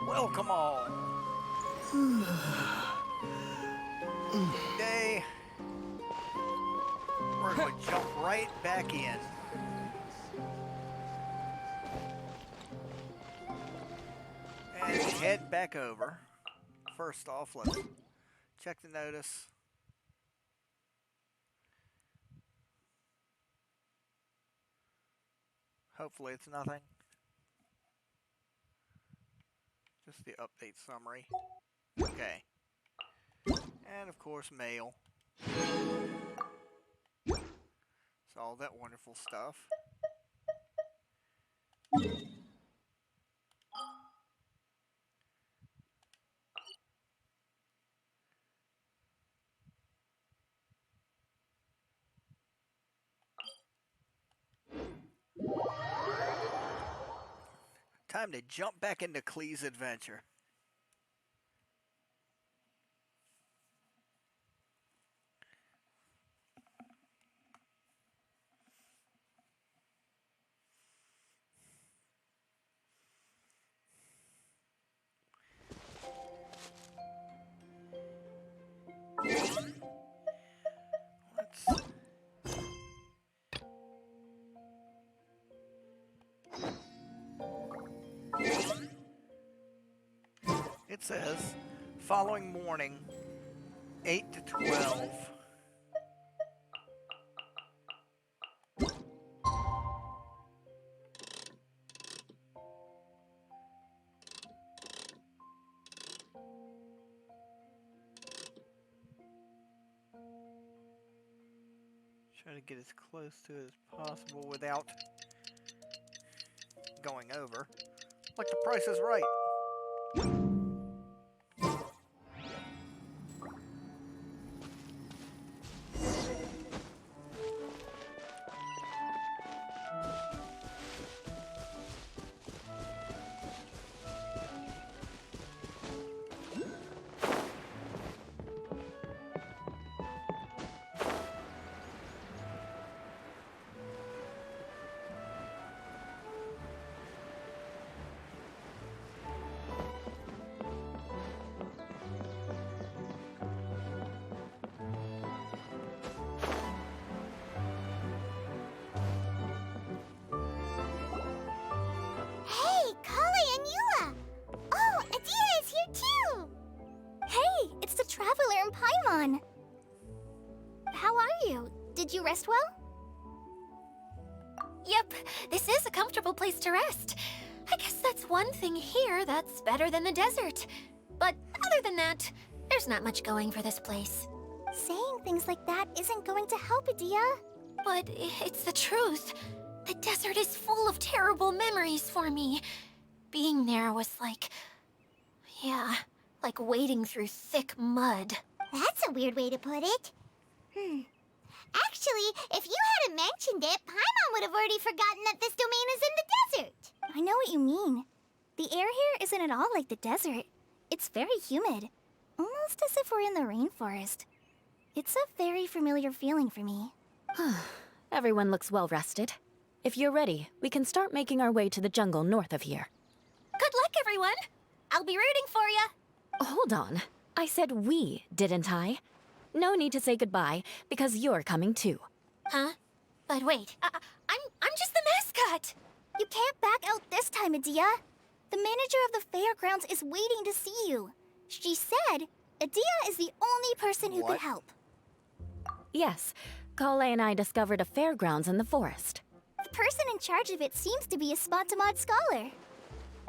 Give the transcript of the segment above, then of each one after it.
Welcome all. Today, we're going to jump right back in. And head back over. First off, let's check the notice. Hopefully it's nothing. Just the update summary. Okay. And of course, mail. So all that wonderful stuff. Time to jump back into Klee's adventure. It says, following morning, 8 to 12. Try to get as close to it as possible without going over. Like the Price is Right. Paimon! How are you? Did you rest well? Yep, this is a comfortable place to rest. I guess that's one thing here that's better than the desert. But other than that, there's not much going for this place. Saying things like that isn't going to help, Adia. But it's the truth. The desert is full of terrible memories for me. Being there was like... yeah, like wading through thick mud. That's a weird way to put it. Actually, if you hadn't mentioned it, Paimon would have already forgotten that this domain is in the desert. I know what you mean. The air here isn't at all like the desert. It's very humid. Almost as if we're in the rainforest. It's a very familiar feeling for me. Everyone looks well rested. If you're ready, we can start making our way to the jungle north of here. Good luck, everyone! I'll be rooting for you! Hold on. I said we, didn't I? No need to say goodbye, because you're coming too. Huh? But wait, I'm just the mascot! You can't back out this time, Adia. The manager of the fairgrounds is waiting to see you. She said Adia is the only person who could help. Yes, Kale and I discovered a fairgrounds in the forest. The person in charge of it seems to be a Spontamod scholar.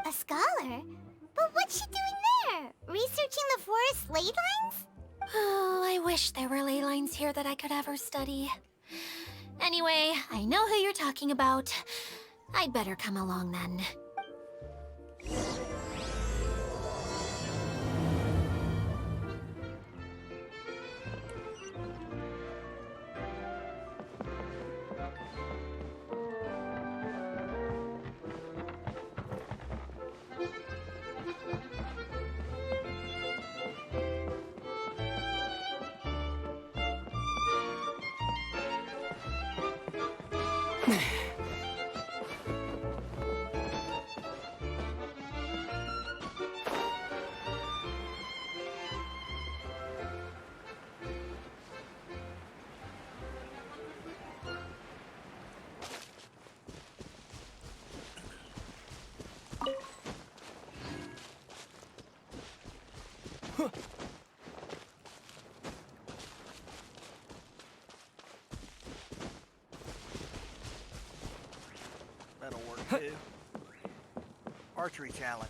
A scholar? But what's she doing there? Researching the forest ley lines? Oh, I wish there were ley lines here that I could ever study. Anyway, I know who you're talking about. I'd better come along then. That'll work too. Archery challenge.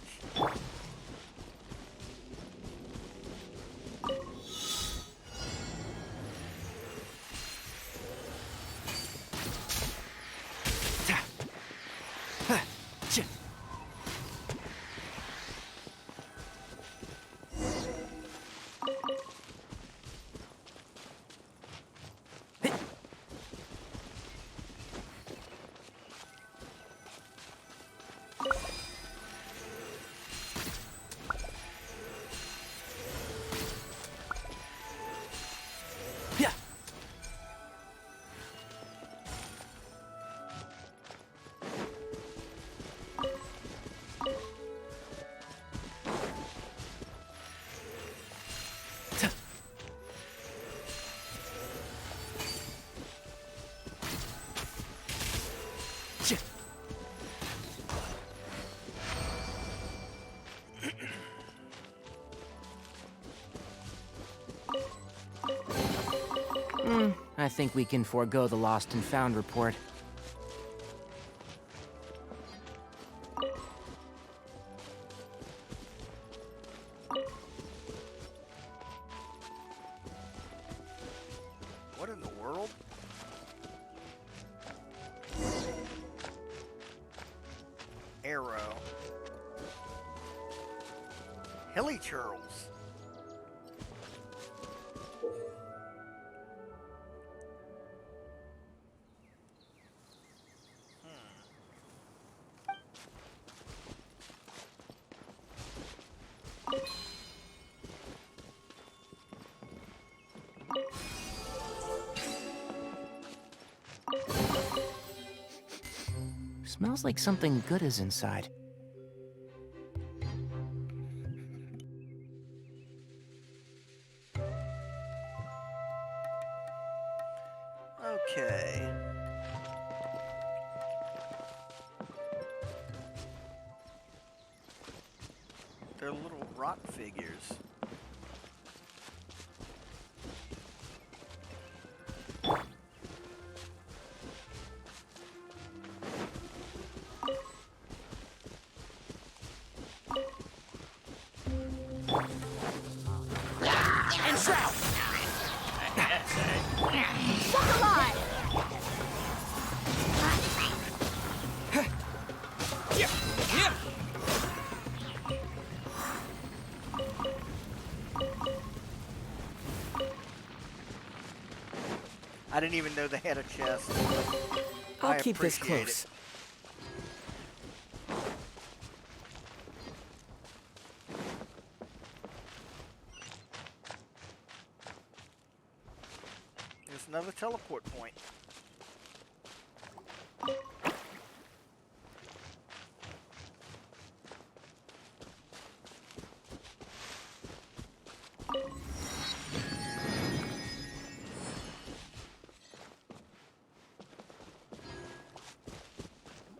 I think we can forego the lost and found report. What in the world? Arrow. Hilly churls. Smells like something good is inside. Okay. They're little rock figures. I didn't even know they had a chest. I'll I keep this appreciate close. it. There's another teleport point.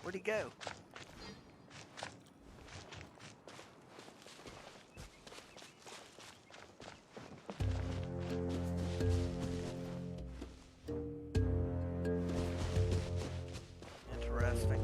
Where'd he go? Interesting.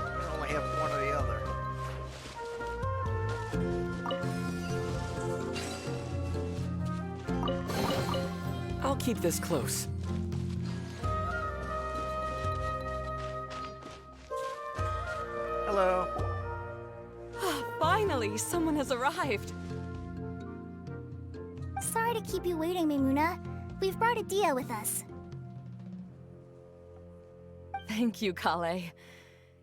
You only have one or the other. I'll keep this close. Hello. Finally, someone has arrived. Sorry to keep you waiting, Maimuna. We've brought Adia with us. Thank you, Klee.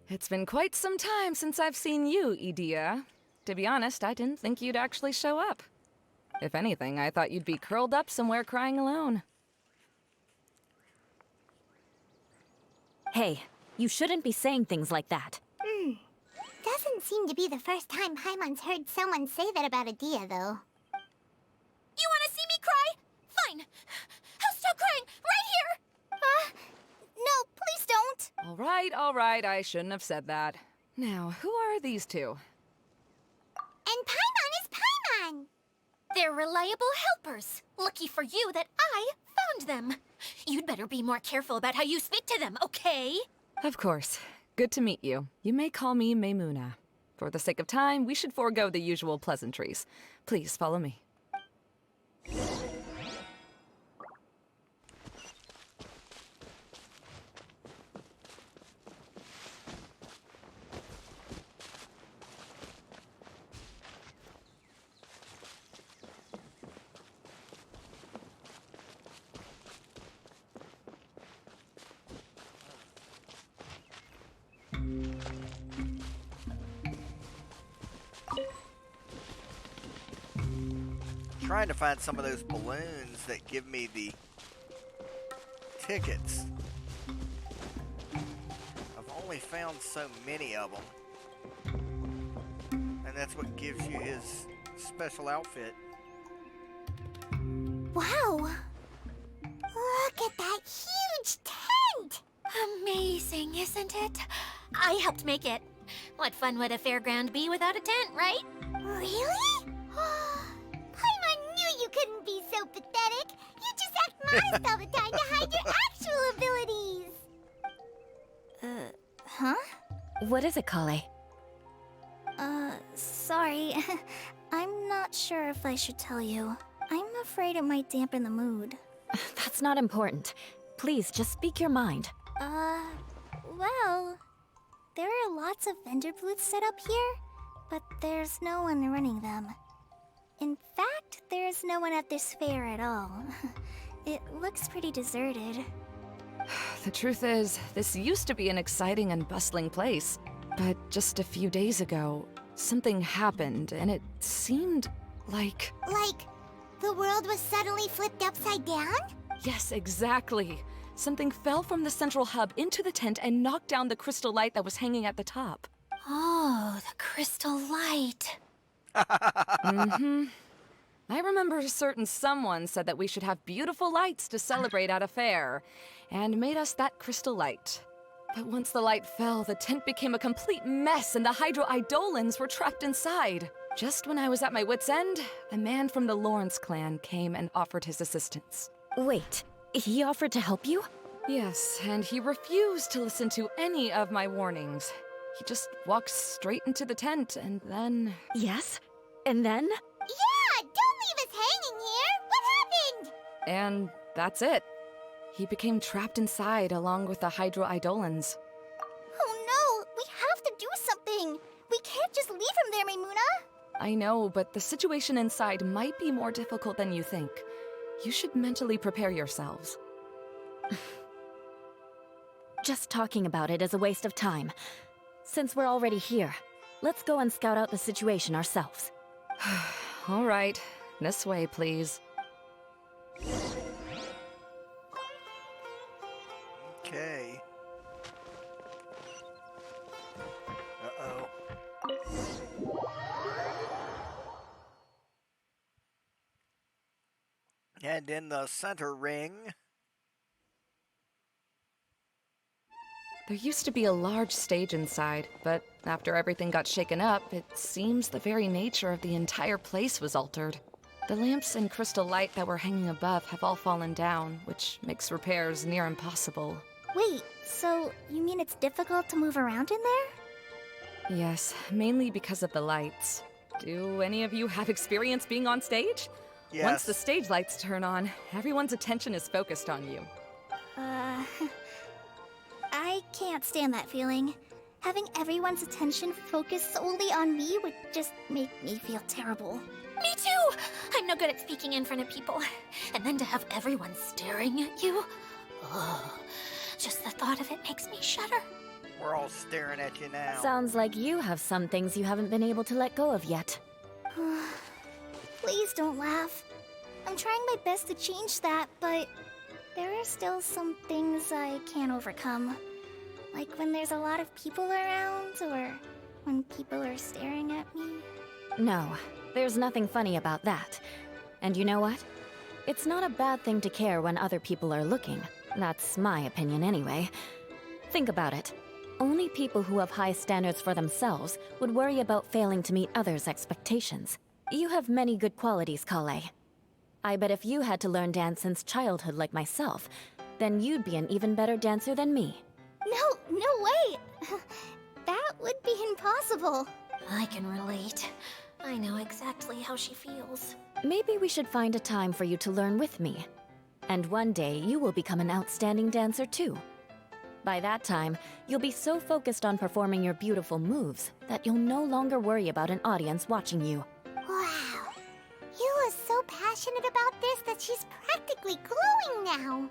It's been quite some time since I've seen you, Idia. To be honest, I didn't think you'd actually show up. If anything, I thought you'd be curled up somewhere crying alone. Hey, you shouldn't be saying things like that. Doesn't seem to be the first time Paimon's heard someone say that about Adia, though. You wanna see me cry? Fine. I'll stop crying right here! No, please don't! All right, I shouldn't have said that. Now, who are these two? And Paimon is Paimon! They're reliable helpers. Lucky for you that I found them. You'd better be more careful about how you speak to them, okay? Of course. Good to meet you. You may call me Maymuna. For the sake of time, we should forego the usual pleasantries. Please follow me. Trying to find some of those balloons that give me the tickets. I've only found so many of them. And that's what gives you his special outfit. Wow! Look at that huge tent! Amazing, isn't it? I helped make it. What fun would a fairground be without a tent, right? Really? Paimon knew you couldn't be so pathetic. You just act modest all the time to hide your actual abilities. Huh? What is it, Klee? Sorry. I'm not sure if I should tell you. I'm afraid it might dampen the mood. That's not important. Please, just speak your mind. Well, there are lots of vendor booths set up here, but there's no one running them. In fact, there's no one at this fair at all. It looks pretty deserted. The truth is, this used to be an exciting and bustling place. But just a few days ago, something happened, and it seemed like... Like, the world was suddenly flipped upside down? Yes, exactly. Something fell from the central hub into the tent and knocked down the crystal light that was hanging at the top. Oh, the crystal light. Mm-hmm. I remember a certain someone said that we should have beautiful lights to celebrate at a fair, and made us that crystal light. But once the light fell, the tent became a complete mess and the Hydro-Eidolons were trapped inside. Just when I was at my wit's end, a man from the Lawrence clan came and offered his assistance. Wait, he offered to help you? Yes, and he refused to listen to any of my warnings. He just walked straight into the tent, and then... Yes? And then? Yeah, don't leave us hanging here! What happened? And that's it. He became trapped inside along with the Hydro-Eidolons. Oh no, we have to do something! We can't just leave him there, Maymuna! I know, but the situation inside might be more difficult than you think. You should mentally prepare yourselves. Just talking about it is a waste of time. Since we're already here, let's go and scout out the situation ourselves. All right, this way, please. Okay. Uh-oh. And in the center ring... There used to be a large stage inside, but after everything got shaken up, it seems the very nature of the entire place was altered. The lamps and crystal light that were hanging above have all fallen down, which makes repairs near impossible. Wait, so you mean it's difficult to move around in there? Yes, mainly because of the lights. Do any of you have experience being on stage? Yes. Once the stage lights turn on, everyone's attention is focused on you. I can't stand that feeling. Having everyone's attention focused solely on me would just make me feel terrible. Me too! I'm no good at speaking in front of people. And then to have everyone staring at you. Oh, just the thought of it makes me shudder. We're all staring at you now. Sounds like you have some things you haven't been able to let go of yet. Please don't laugh. I'm trying my best to change that, but there are still some things I can't overcome. Like when there's a lot of people around, or when people are staring at me. No, there's nothing funny about that. And you know what? It's not a bad thing to care when other people are looking. That's my opinion anyway. Think about it. Only people who have high standards for themselves would worry about failing to meet others' expectations. You have many good qualities, Klee. I bet if you had to learn dance since childhood like myself, then you'd be an even better dancer than me. No way! That would be impossible. I can relate. I know exactly how she feels. Maybe we should find a time for you to learn with me. And one day, you will become an outstanding dancer too. By that time, you'll be so focused on performing your beautiful moves that you'll no longer worry about an audience watching you. Wow. Eula's so passionate about this that she's practically glowing now.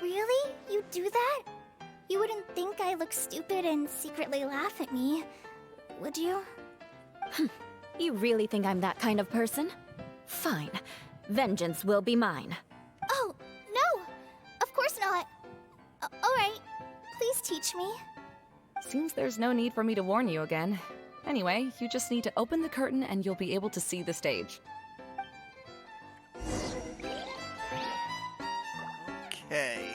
Really? You do that? You wouldn't think I look stupid and secretly laugh at me, would you? You really think I'm that kind of person? Fine. Vengeance will be mine. Oh, no! Of course not. Alright, please teach me. Seems there's no need for me to warn you again. Anyway, you just need to open the curtain and you'll be able to see the stage. Okay.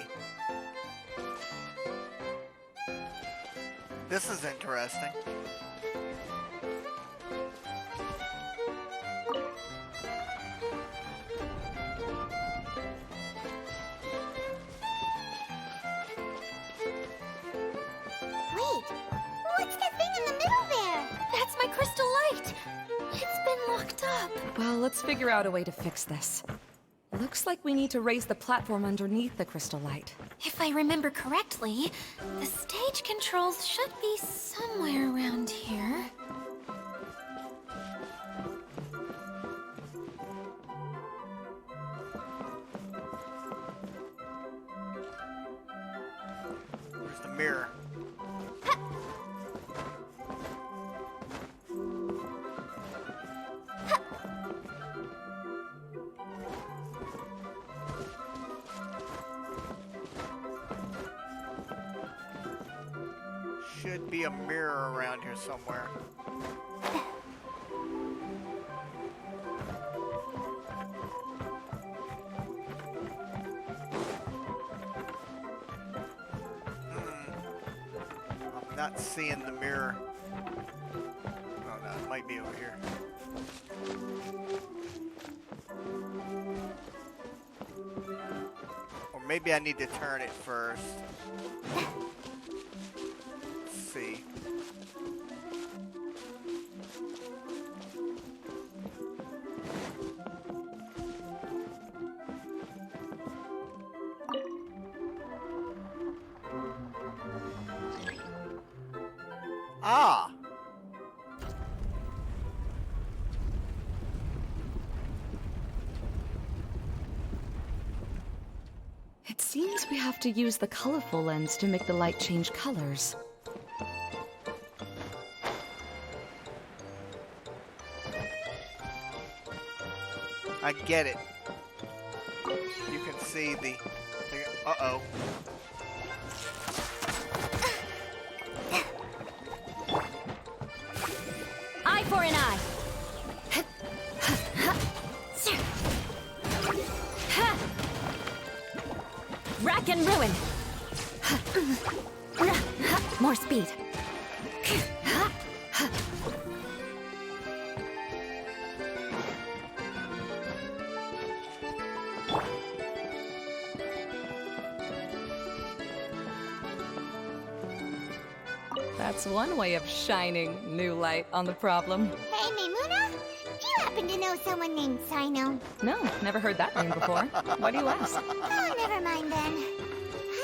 This is interesting. Wait, what's that thing in the middle there? That's my crystal light! It's been locked up. Well, let's figure out a way to fix this. Looks like we need to raise the platform underneath the crystal light. If I remember correctly, the stage controls should be somewhere around here. Where's the mirror? Should be a mirror around here somewhere. I'm not seeing the mirror. Oh no, it might be over here. Or maybe I need to turn it first. See. Ah! It seems we have to use the colorful lens to make the light change colors. I get it. You can see the uh-oh. Eye for an eye. Rack and ruin. More speed. That's one way of shining new light on the problem. Hey, Maimuna, do you happen to know someone named Sino? No, never heard that name before. Why do you ask? Oh, never mind then.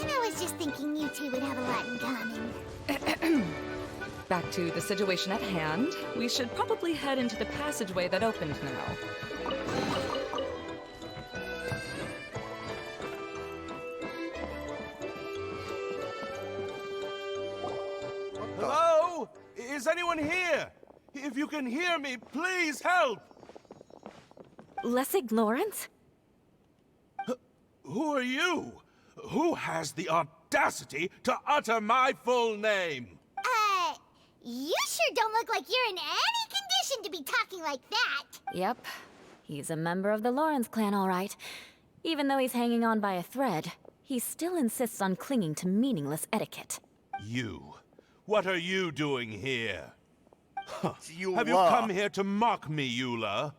I was just thinking you two would have a lot in common. Back to the situation at hand. We should probably head into the passageway that opened now. is anyone here? If you can hear me, please help! Lessig Lawrence? Who are you? Who has the audacity to utter my full name? You sure don't look like you're in any condition to be talking like that. Yep. He's a member of the Lawrence clan, all right. Even though he's hanging on by a thread, he still insists on clinging to meaningless etiquette. You. What are you doing here? Eula. Have you come here to mock me, Eula?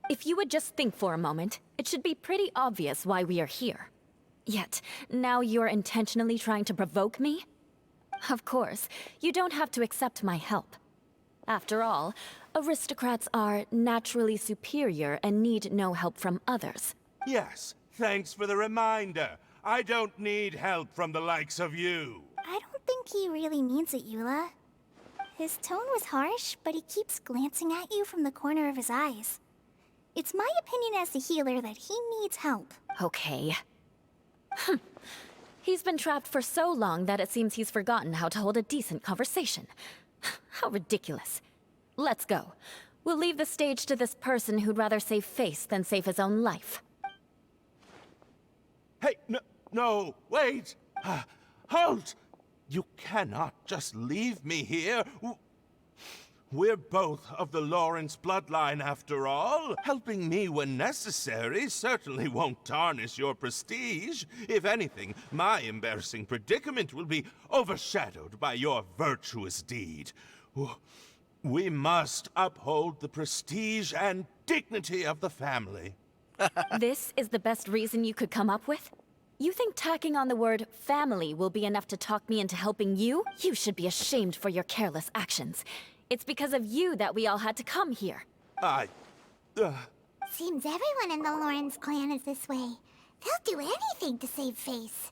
If you would just think for a moment, it should be pretty obvious why we are here. Yet, now you're intentionally trying to provoke me? Of course, you don't have to accept my help. After all, aristocrats are naturally superior and need no help from others. Yes, thanks for the reminder. I don't need help from the likes of you. I don't think he really means it, Eula. His tone was harsh, but he keeps glancing at you from the corner of his eyes. It's my opinion as the healer that he needs help. Okay. He's been trapped for so long that it seems he's forgotten how to hold a decent conversation. How ridiculous. Let's go. We'll leave the stage to this person who'd rather save face than save his own life. Hey, no, wait! Halt! You cannot just leave me here. We're both of the Lawrence bloodline, after all. Helping me when necessary certainly won't tarnish your prestige. If anything, my embarrassing predicament will be overshadowed by your virtuous deed. We must uphold the prestige and dignity of the family. This is the best reason you could come up with? You think tacking on the word family will be enough to talk me into helping you? You should be ashamed for your careless actions. It's because of you that we all had to come here. Seems everyone in the Lawrence clan is this way. They'll do anything to save face.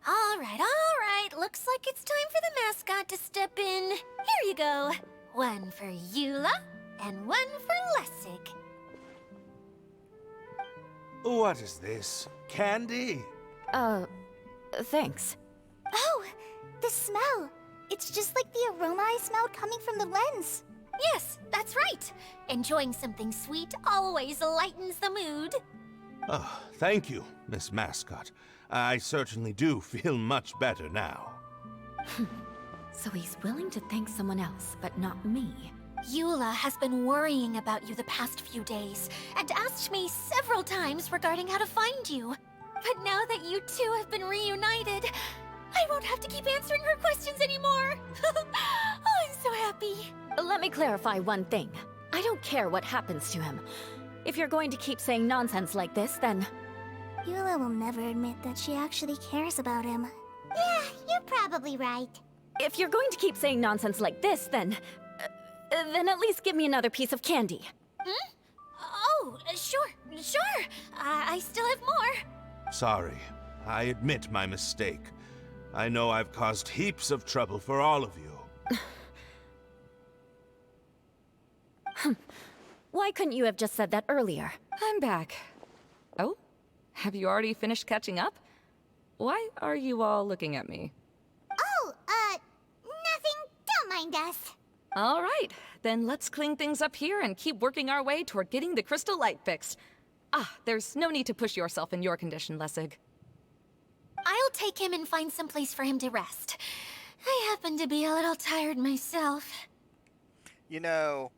All right. Looks like it's time for the mascot to step in. Here you go. One for Eula, and one for Lessig. What is this? Candy? Thanks. Oh, the smell. It's just like the aroma I smelled coming from the lens. Yes, that's right. Enjoying something sweet always lightens the mood. Oh, thank you, Miss Mascot. I certainly do feel much better now. So he's willing to thank someone else, but not me. Eula has been worrying about you the past few days, and asked me several times regarding how to find you. But now that you two have been reunited, I won't have to keep answering her questions anymore. Oh, I'm so happy. Let me clarify one thing. I don't care what happens to him. If you're going to keep saying nonsense like this, then... Eula will never admit that she actually cares about him. Yeah, you're probably right. If you're going to keep saying nonsense like this, then at least give me another piece of candy. Hmm? Oh, sure. I still have more. Sorry. I admit my mistake. I know I've caused heaps of trouble for all of you. Why couldn't you have just said that earlier? I'm back. Oh? Have you already finished catching up? Why are you all looking at me? Oh, nothing. Don't mind us. All right, then let's clean things up here and keep working our way toward getting the crystal light fixed. There's no need to push yourself in your condition, Lessig. I'll take him and find some place for him to rest. I happen to be a little tired myself. You know,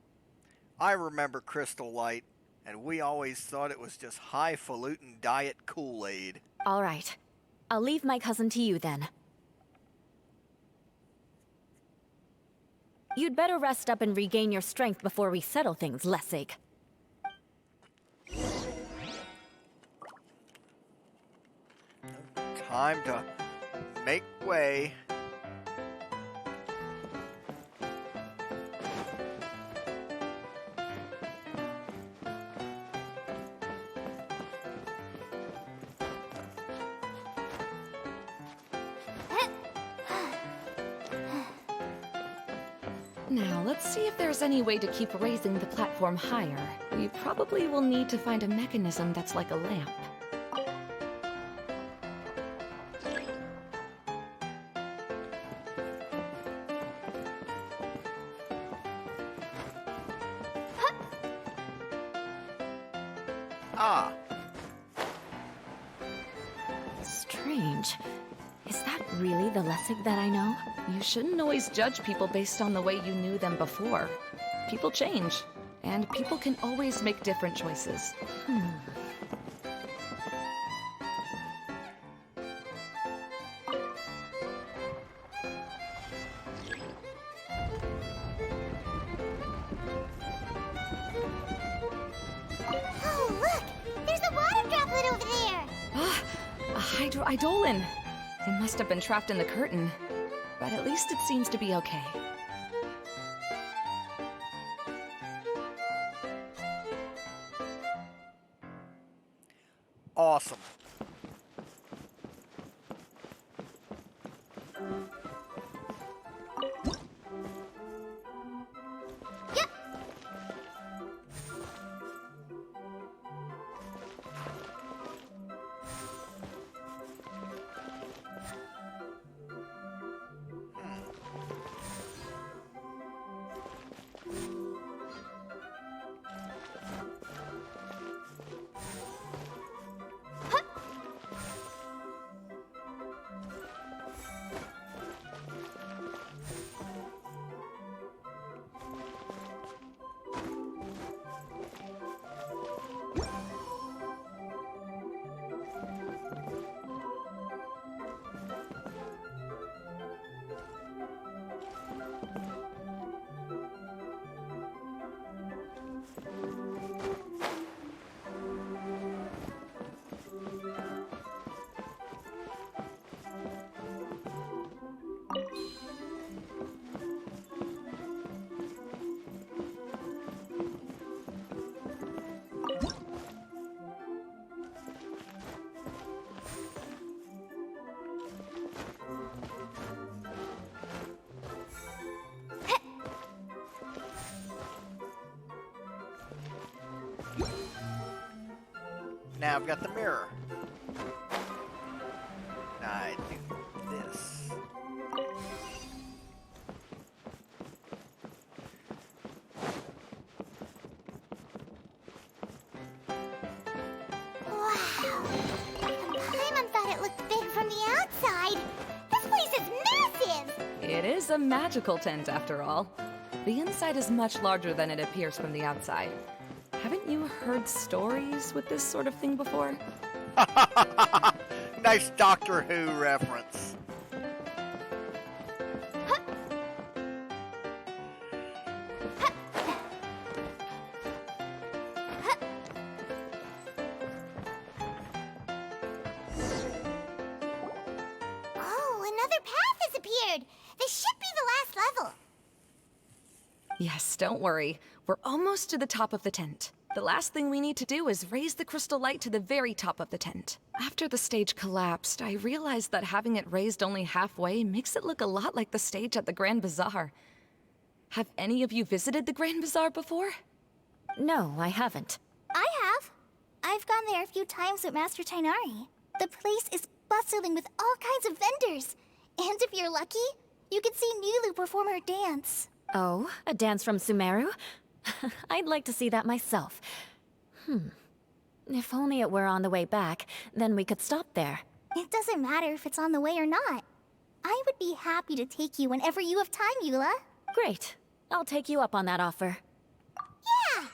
I remember Crystal Light, and we always thought it was just highfalutin diet Kool-Aid. All right. I'll leave my cousin to you then. You'd better rest up and regain your strength before we settle things, Lessig. Time to make way. Now, let's see if there's any way to keep raising the platform higher. We probably will need to find a mechanism that's like a lamp. Ah, Strange. Is that really the Lessig that I know? You shouldn't always judge people based on the way you knew them before. People change, and people can always make different choices. Oh, look! There's a water droplet over there! Ah, a hydroidolin. It must have been trapped in the curtain. But at least it seems to be okay. awesome. Yep! Now I've got the mirror. I do this. Wow! Paimon thought it looked big from the outside. This place is massive! It is a magical tent, after all. The inside is much larger than it appears from the outside. Haven't you heard stories with this sort of thing before? Nice Doctor Who reference. Oh, another path has appeared! This should be the last level. Yes, don't worry. We're almost to the top of the tent. The last thing we need to do is raise the crystal light to the very top of the tent. After the stage collapsed, I realized that having it raised only halfway makes it look a lot like the stage at the Grand Bazaar. Have any of you visited the Grand Bazaar before? No, I haven't. I have. I've gone there a few times with Master Tainari. The place is bustling with all kinds of vendors. And if you're lucky, you can see Nulu perform her dance. Oh, a dance from Sumeru? I'd like to see that myself. If only it were on the way back, then we could stop there. It doesn't matter if it's on the way or not. I would be happy to take you whenever you have time, Eula. Great. I'll take you up on that offer. Yeah!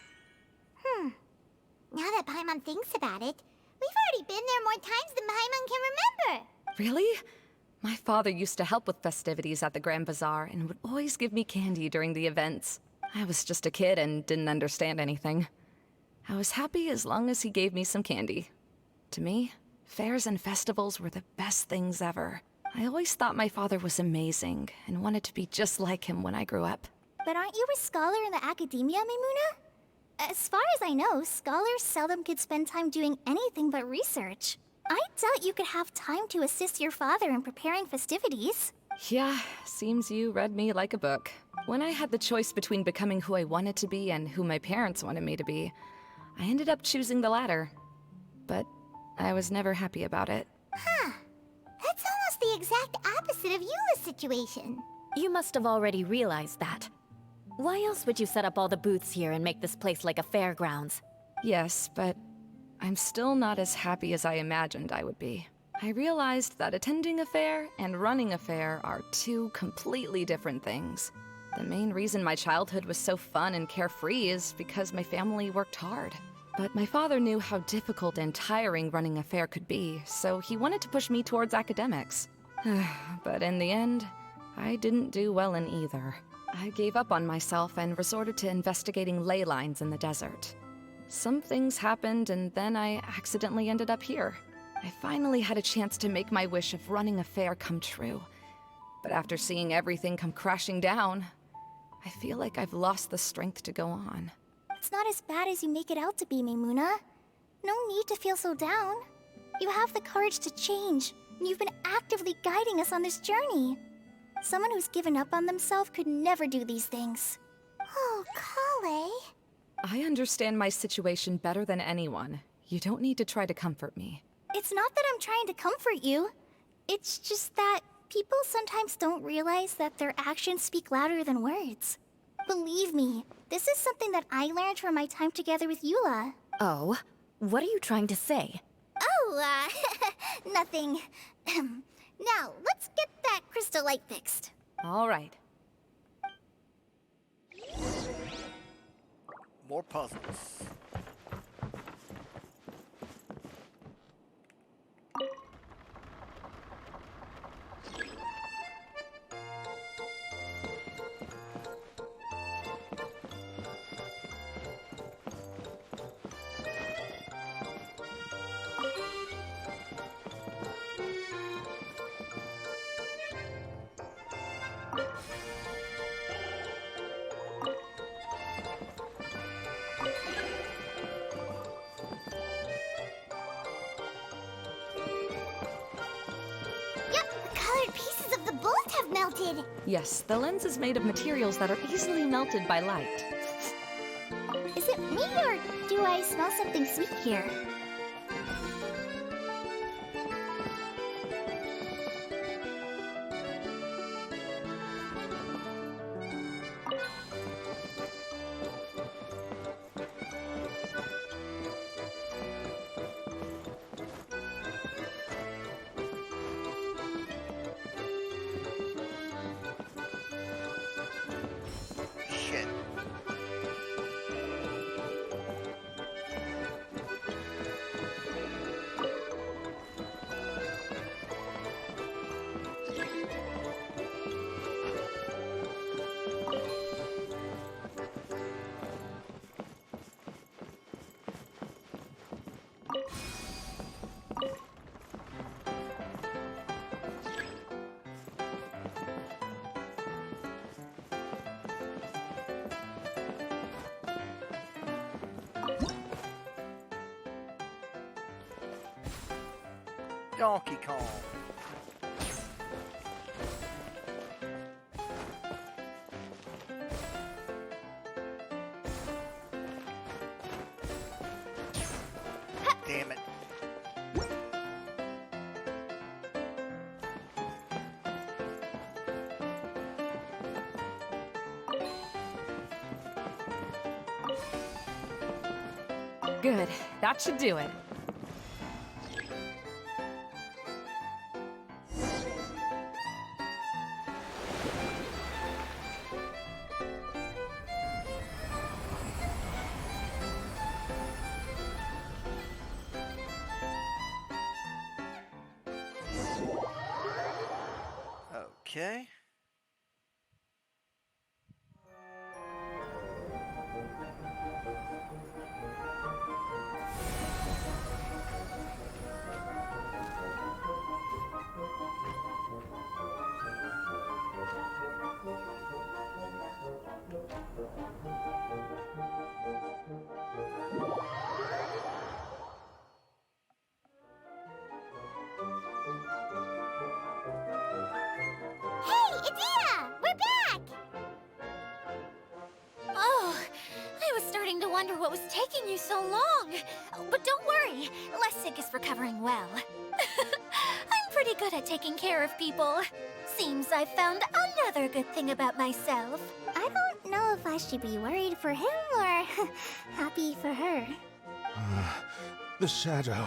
Now that Paimon thinks about it, we've already been there more times than Paimon can remember. Really? My father used to help with festivities at the Grand Bazaar and would always give me candy during the events. I was just a kid and didn't understand anything. I was happy as long as he gave me some candy. To me, fairs and festivals were the best things ever. I always thought my father was amazing and wanted to be just like him when I grew up. But aren't you a scholar in the academia, Mimuna? As far as I know, scholars seldom could spend time doing anything but research. I doubt you could have time to assist your father in preparing festivities. Yeah, seems you read me like a book. When I had the choice between becoming who I wanted to be and who my parents wanted me to be, I ended up choosing the latter. But I was never happy about it. Huh. That's almost the exact opposite of Eula's situation. You must have already realized that. Why else would you set up all the booths here and make this place like a fairgrounds? Yes, but I'm still not as happy as I imagined I would be. I realized that attending a fair and running a fair are two completely different things. The main reason my childhood was so fun and carefree is because my family worked hard. But my father knew how difficult and tiring running a fair could be, so he wanted to push me towards academics. But in the end, I didn't do well in either. I gave up on myself and resorted to investigating ley lines in the desert. Some things happened, and then I accidentally ended up here. I finally had a chance to make my wish of running a fair come true. But after seeing everything come crashing down, I feel like I've lost the strength to go on. It's not as bad as you make it out to be, Maimuna. No need to feel so down. You have the courage to change, and you've been actively guiding us on this journey. Someone who's given up on themselves could never do these things. Oh, Klee. I understand my situation better than anyone. You don't need to try to comfort me. It's not that I'm trying to comfort you. It's just that people sometimes don't realize that their actions speak louder than words. Believe me, this is something that I learned from my time together with Eula. Oh, what are you trying to say? Oh, nothing. Now, let's get that crystal light fixed. All right. More puzzles. Yep, the colored pieces of the bullet have melted. Yes, the lens is made of materials that are easily melted by light. Is it me, or do I smell something sweet here? Shit. Donkey Kong. Damn it. Good. That should do it. Okay. Hey, Idea! We're back! Oh, I was starting to wonder what was taking you so long. But don't worry, Lessig is recovering well. I'm pretty good at taking care of people. Seems I've found another good thing about myself. I don't know if I should be worried for him or happy for her. The shadow.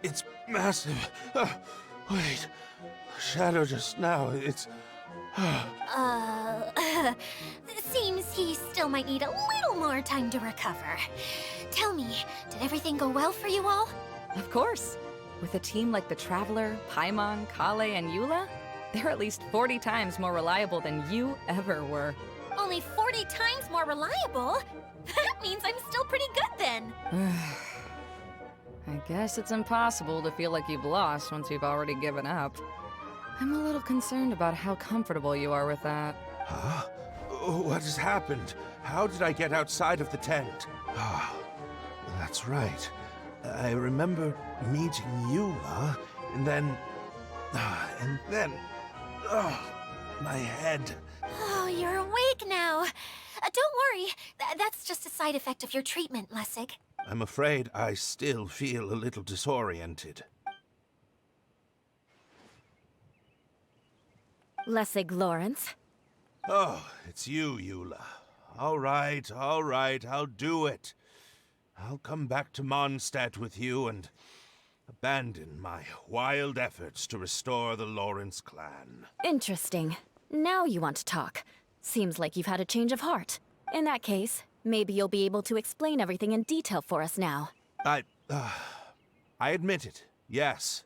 It's massive. Wait. The shadow just now, it's... Seems he still might need a little more time to recover. Tell me, did everything go well for you all? Of course. With a team like the Traveler, Paimon, Klee, and Eula, they're at least 40 times more reliable than you ever were. Only 40 times more reliable? That means I'm still pretty good then. I guess it's impossible to feel like you've lost once you've already given up. I'm a little concerned about how comfortable you are with that. Huh? What has happened? How did I get outside of the tent? Ah, that's right. I remember meeting Eula, and then... my head. Oh, you're awake now. Don't worry. That's just a side effect of your treatment, Lessig. I'm afraid I still feel a little disoriented. Lessig Lawrence. Oh, it's you, Eula. All right, I'll do it. I'll come back to Mondstadt with you and abandon my wild efforts to restore the Lawrence clan. Interesting. Now you want to talk. Seems like you've had a change of heart. In that case, maybe you'll be able to explain everything in detail for us now. I admit it, yes.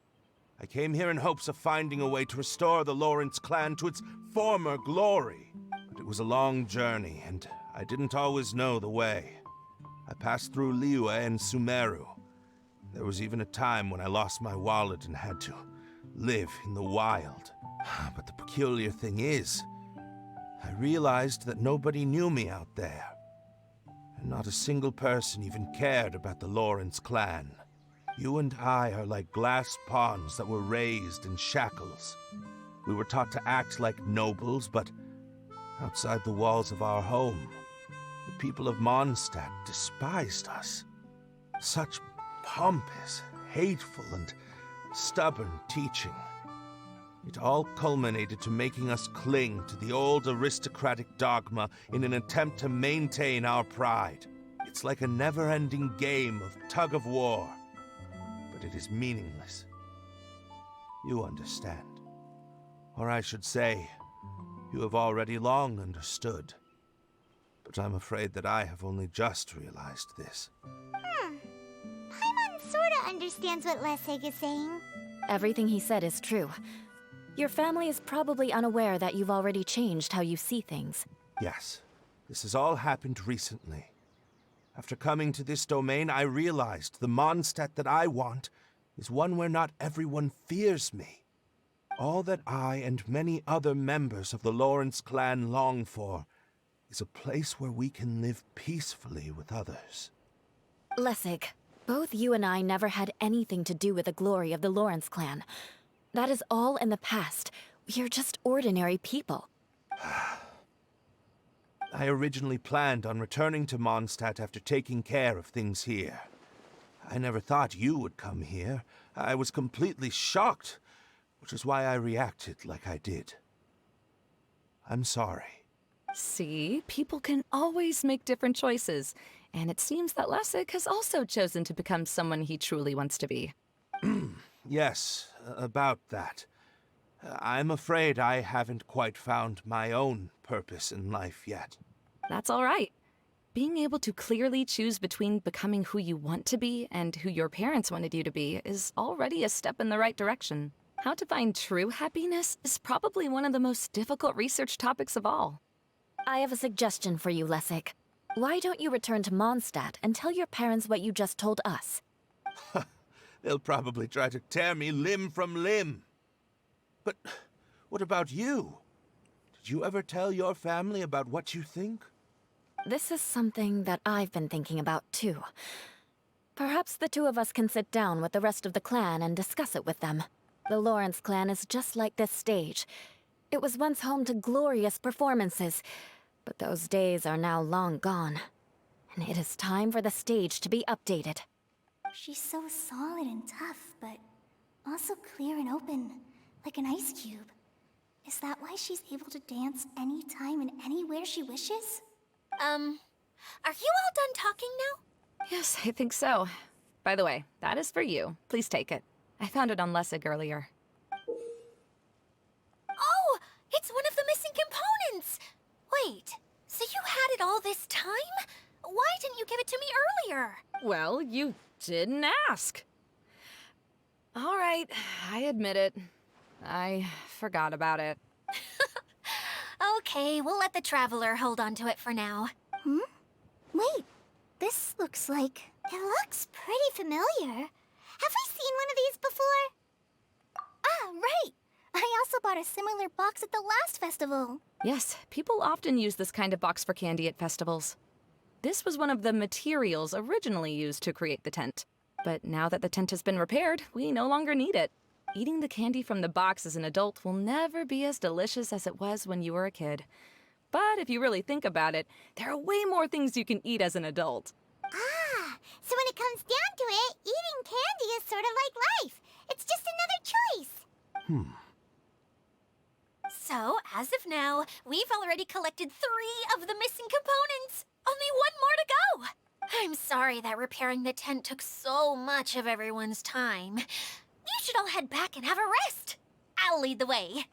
I came here in hopes of finding a way to restore the Lawrence clan to its former glory. But it was a long journey, and I didn't always know the way. I passed through Liyue and Sumeru. There was even a time when I lost my wallet and had to live in the wild. But the peculiar thing is, I realized that nobody knew me out there. And not a single person even cared about the Lawrence clan. You and I are like glass pawns that were raised in shackles. We were taught to act like nobles, but outside the walls of our home, the people of Mondstadt despised us. Such pompous, hateful, and stubborn teaching. It all culminated to making us cling to the old aristocratic dogma in an attempt to maintain our pride. It's like a never-ending game of tug-of-war, but it is meaningless. You understand. Or I should say, you have already long understood. But I'm afraid that I have only just realized this. Paimon sorta understands what Lessig is saying. Everything he said is true. Your family is probably unaware that you've already changed how you see things. Yes, this has all happened recently. After coming to this domain, I realized the Mondstadt that I want is one where not everyone fears me. All that I and many other members of the Lawrence clan long for is a place where we can live peacefully with others. Lessig, both you and I never had anything to do with the glory of the Lawrence clan. That is all in the past. We're just ordinary people. I originally planned on returning to Mondstadt after taking care of things here. I never thought you would come here. I was completely shocked, which is why I reacted like I did. I'm sorry. See, people can always make different choices, and it seems that Lessig has also chosen to become someone he truly wants to be. Yes, about that. I'm afraid I haven't quite found my own purpose in life yet. That's all right. Being able to clearly choose between becoming who you want to be and who your parents wanted you to be is already a step in the right direction. How to find true happiness is probably one of the most difficult research topics of all. I have a suggestion for you, Lessig. Why don't you return to Mondstadt and tell your parents what you just told us? They'll probably try to tear me limb from limb. But what about you? Did you ever tell your family about what you think? This is something that I've been thinking about, too. Perhaps the two of us can sit down with the rest of the clan and discuss it with them. The Lawrence clan is just like this stage. It was once home to glorious performances, but those days are now long gone. And it is time for the stage to be updated. She's so solid and tough, but also clear and open, like an ice cube. Is that why she's able to dance anytime and anywhere she wishes? Are you all done talking now? Yes, I think so. By the way, that is for you. Please take it. I found it on Lessig earlier. Oh, it's one of the missing components! Wait, so you had it all this time? Why didn't you give it to me earlier? Well, you didn't ask. All right, I admit it. I forgot about it. Okay, we'll let the Traveler hold on to it for now. Wait, this looks like... It looks pretty familiar. Have we seen one of these before? Ah, right! I also bought a similar box at the last festival. Yes, people often use this kind of box for candy at festivals. This was one of the materials originally used to create the tent. But now that the tent has been repaired, we no longer need it. Eating the candy from the box as an adult will never be as delicious as it was when you were a kid. But if you really think about it, there are way more things you can eat as an adult. Ah, so when it comes down to it, eating candy is sort of like life. It's just another choice. So, as of now, we've already collected 3 of the missing components. Only one more to go. I'm sorry that repairing the tent took so much of everyone's time. You should all head back and have a rest. I'll lead the way.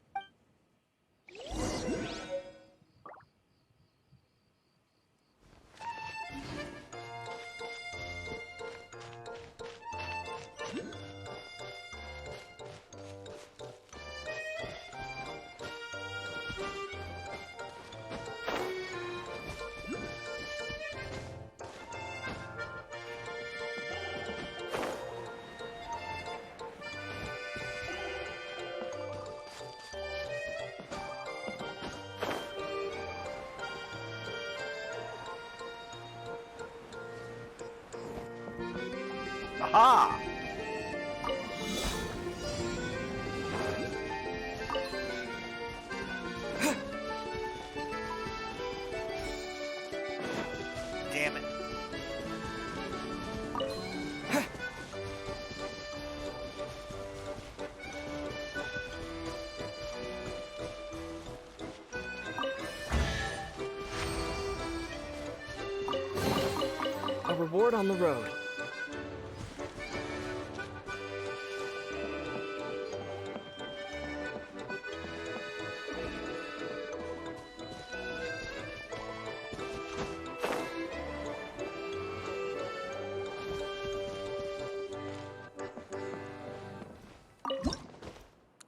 Aha! Damn it. A reward on the road.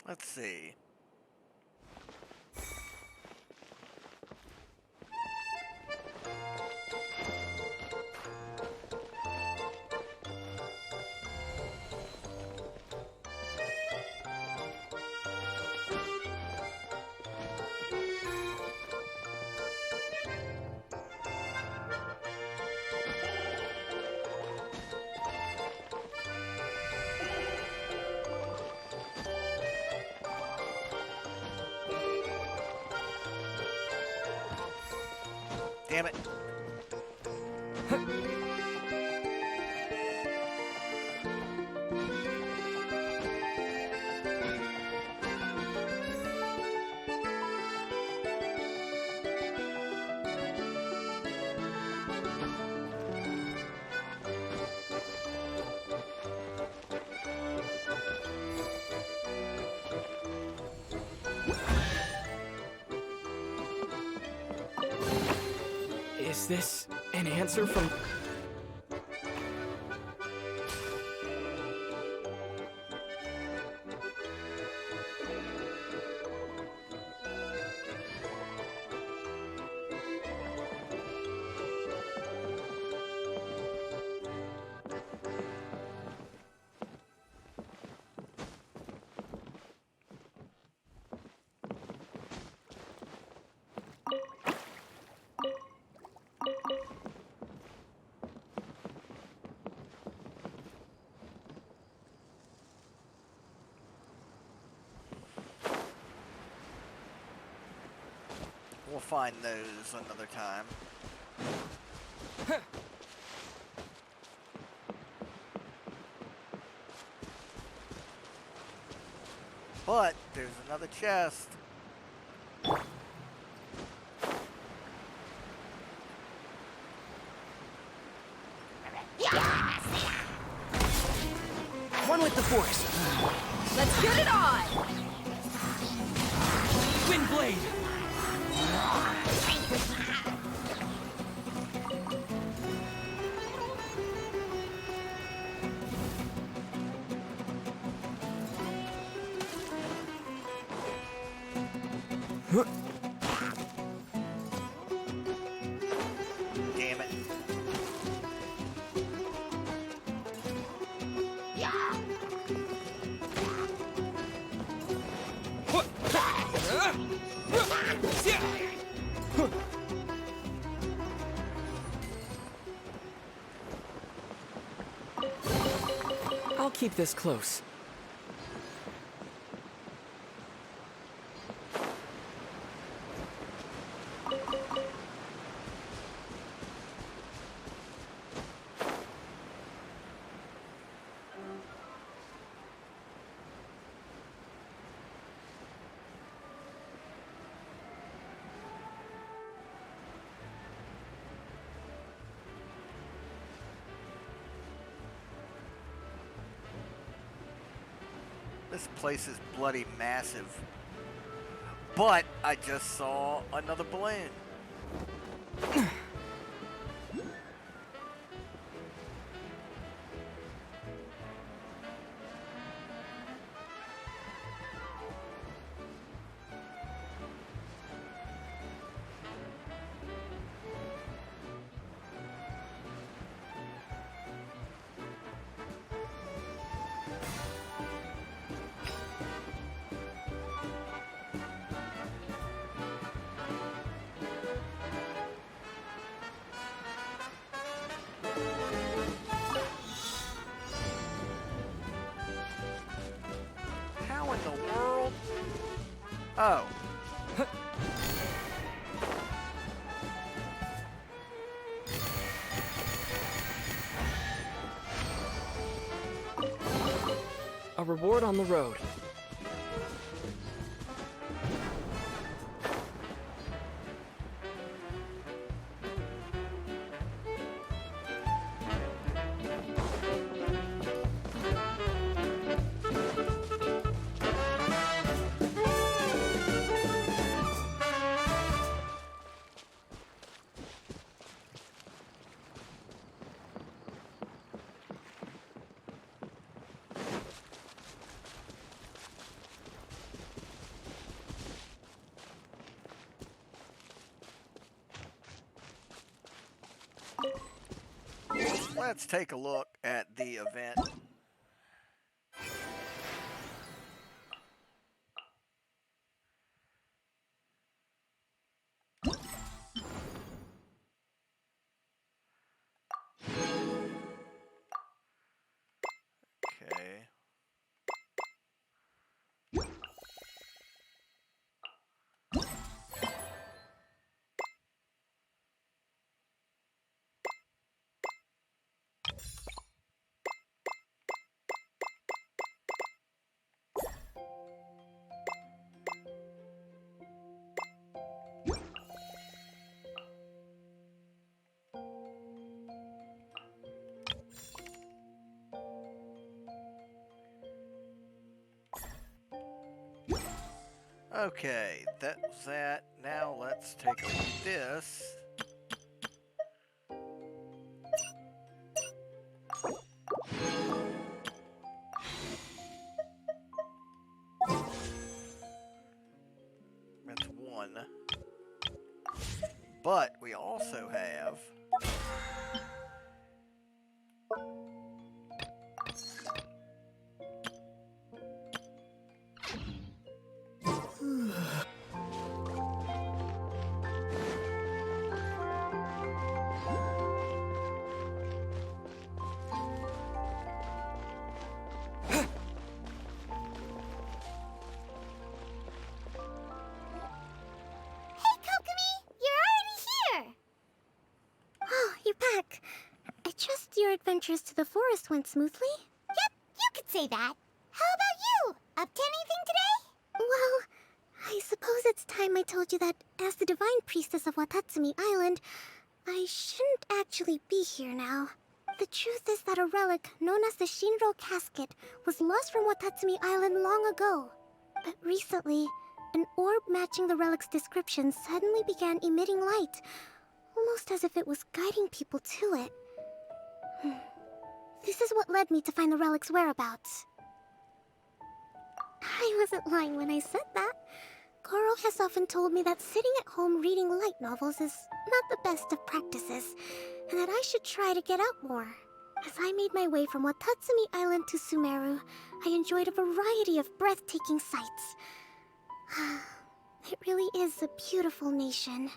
Let's see. Damn it. Is this an answer from... We'll find those another time. But there's another chest. One with the Force. Let's get it on! Wind Blade. Damn it. I'll keep this close. This place is bloody massive. But I just saw another balloon. How in the world? Oh. A reward on the road. Let's take a look at the event. Okay. Okay, that was that. Now let's take a look at this. That's one. But we also have Your adventures to the forest went smoothly? Yep, you could say that. How about you? Up to anything today? Well, I suppose it's time I told you that as the divine priestess of Watatsumi Island, I shouldn't actually be here now. The truth is that a relic known as the Shinro Casket was lost from Watatsumi Island long ago. But recently, an orb matching the relic's description suddenly began emitting light, almost as if it was guiding people to it. This is what led me to find the relic's whereabouts. I wasn't lying when I said that. Goro has often told me that sitting at home reading light novels is not the best of practices, and that I should try to get out more. As I made my way from Watatsumi Island to Sumeru, I enjoyed a variety of breathtaking sights. It really is a beautiful nation.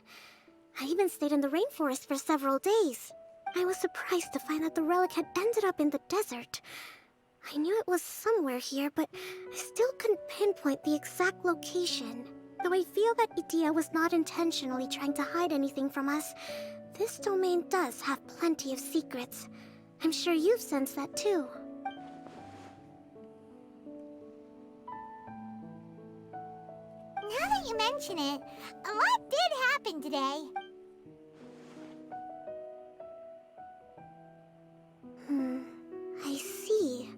I even stayed in the rainforest for several days. I was surprised to find that the relic had ended up in the desert. I knew it was somewhere here, but I still couldn't pinpoint the exact location. Though I feel that Idia was not intentionally trying to hide anything from us, this domain does have plenty of secrets. I'm sure you've sensed that too. Now that you mention it, a lot did happen today. I see.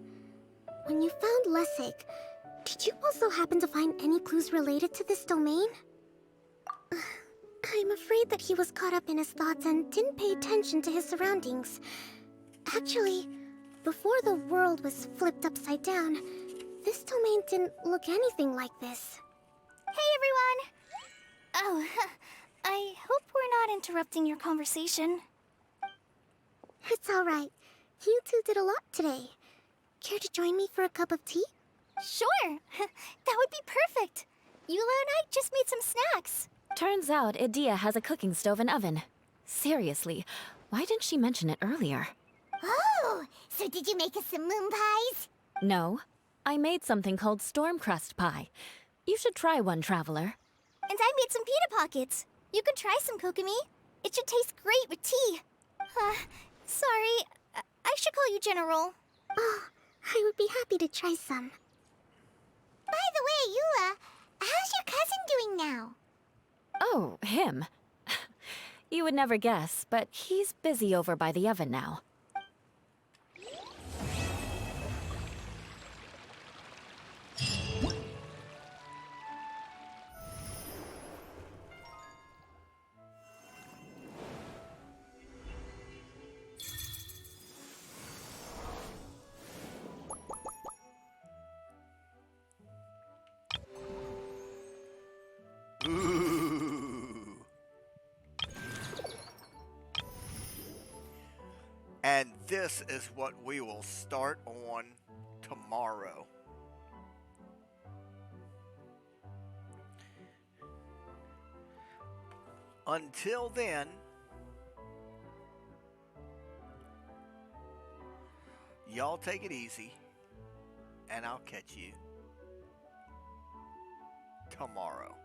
When you found Lessig, did you also happen to find any clues related to this domain? I'm afraid that he was caught up in his thoughts and didn't pay attention to his surroundings. Actually, before the world was flipped upside down, this domain didn't look anything like this. Hey, everyone! Oh, I hope we're not interrupting your conversation. It's alright. You two did a lot today. Care to join me for a cup of tea? Sure! That would be perfect! Eula and I just made some snacks. Turns out Idia has a cooking stove and oven. Seriously, why didn't she mention it earlier? Oh, so did you make us some moon pies? No, I made something called storm crust pie. You should try one, traveler. And I made some pita pockets. You could try some, Kokomi. It should taste great with tea. Sorry, I should call you General. Oh, I would be happy to try some. By the way, Eula, how's your cousin doing now? Oh, him. You would never guess, but he's busy over by the oven now. Ooh. And this is what we will start on tomorrow. Until then, y'all take it easy, and I'll catch you tomorrow.